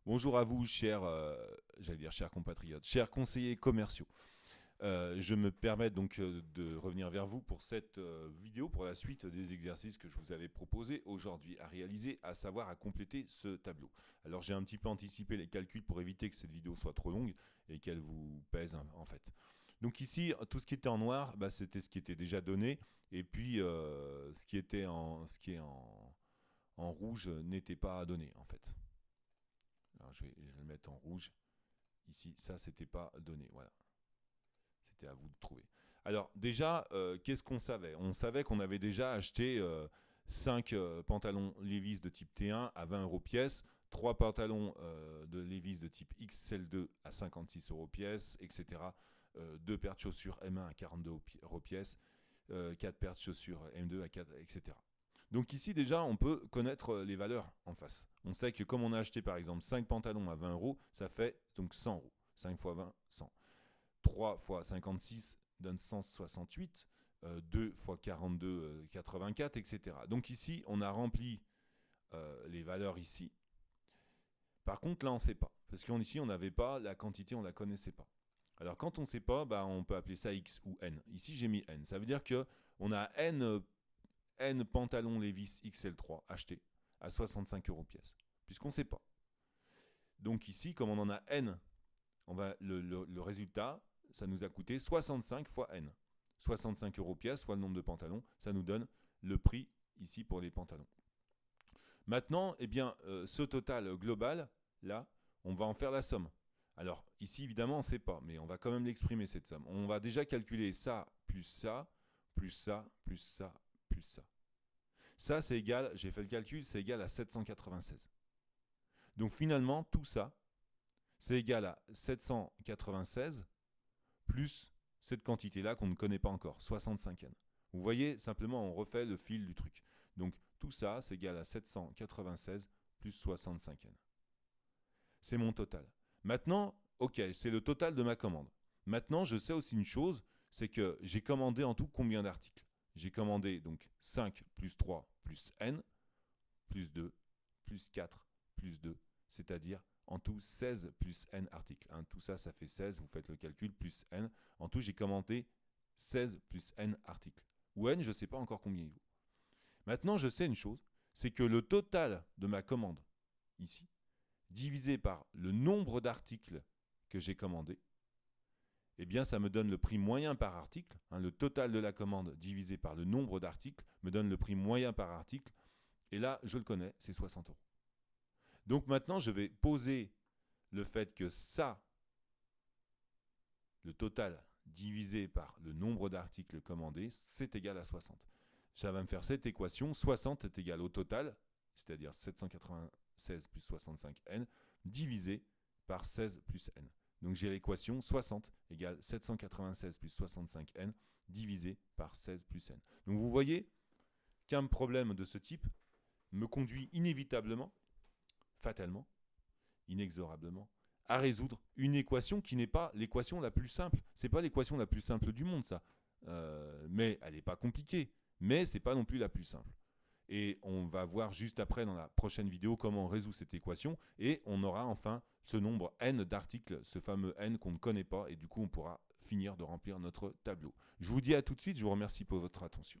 Bonjour à vous, chers compatriotes, chers conseillers commerciaux. Je me permets donc de revenir vers vous pour cette vidéo, pour la suite des exercices que je vous avais proposés aujourd'hui à réaliser, à savoir à compléter ce tableau. Alors j'ai un petit peu anticipé les calculs pour éviter que cette vidéo soit trop longue et qu'elle vous pèse en fait. Donc ici, tout ce qui était en noir, c'était ce qui était déjà donné, et puis ce qui est en rouge n'était pas donné en fait. Alors je vais le mettre en rouge. Ici, ça, c'était pas donné. Voilà. C'était à vous de trouver. Alors, déjà, qu'est-ce qu'on savait? On savait qu'on avait déjà acheté 5 pantalons Levi's de type T1 à 20 euros pièce, 3 pantalons de Levi's de type XL2 à 56 euros pièce, etc. 2 paires de chaussures M1 à 42 euros pièce, 4 paires de chaussures M2 à 4, etc. Donc ici déjà on peut connaître les valeurs en face. On sait que comme on a acheté par exemple 5 pantalons à 20 euros, ça fait donc 100 euros. 5 fois 20, 100. 3 fois 56 donne 168. 2 fois 42, 84, etc. Donc ici on a rempli les valeurs ici. Par contre là on ne sait pas. Parce qu'ici on n'avait pas la quantité, on ne la connaissait pas. Alors quand on ne sait pas, on peut appeler ça X ou N. Ici j'ai mis N. Ça veut dire qu'on a N pantalons Levi's XL3 achetés à 65 euros pièce, puisqu'on ne sait pas. Donc ici, comme on en a N, le résultat, ça nous a coûté 65 fois N. 65 euros pièce fois le nombre de pantalons, ça nous donne le prix ici pour les pantalons. Maintenant, ce total global, là, on va en faire la somme. Alors ici, évidemment, on ne sait pas, mais on va quand même l'exprimer cette somme. On va déjà calculer ça, plus ça, plus ça, plus ça, plus ça. Ça, c'est égal, j'ai fait le calcul, c'est égal à 796. Donc finalement, tout ça, c'est égal à 796 plus cette quantité-là qu'on ne connaît pas encore, 65 N. Vous voyez, simplement, on refait le fil du truc. Donc tout ça, c'est égal à 796 plus 65 N. C'est mon total. Maintenant, ok, c'est le total de ma commande. Maintenant, je sais aussi une chose, c'est que j'ai commandé en tout combien d'articles? J'ai commandé donc 5 plus 3 plus N, plus 2, plus 4, plus 2, c'est-à-dire en tout 16 plus N articles. Hein, tout ça, ça fait 16, vous faites le calcul, plus N. En tout, j'ai commandé 16 plus N articles. Ou N, je ne sais pas encore combien il vaut. Maintenant, je sais une chose, c'est que le total de ma commande, ici, divisé par le nombre d'articles que j'ai commandés, eh bien, ça me donne le prix moyen par article. Hein, le total de la commande divisé par le nombre d'articles me donne le prix moyen par article. Et là, je le connais, c'est 60 euros. Donc maintenant, je vais poser le fait que ça, le total divisé par le nombre d'articles commandés, c'est égal à 60. Ça va me faire cette équation. 60 est égal au total, c'est-à-dire 796 plus 65N, divisé par 16 plus N. Donc j'ai l'équation 60 égale 796 plus 65N divisé par 16 plus N. Donc vous voyez qu'un problème de ce type me conduit inévitablement, fatalement, inexorablement, à résoudre une équation qui n'est pas l'équation la plus simple. C'est pas l'équation la plus simple du monde, ça. Mais elle n'est pas compliquée. Mais c'est pas non plus la plus simple. Et on va voir juste après dans la prochaine vidéo comment on résout cette équation. Et on aura enfin ce nombre n d'articles, ce fameux n qu'on ne connaît pas. Et du coup, on pourra finir de remplir notre tableau. Je vous dis à tout de suite. Je vous remercie pour votre attention.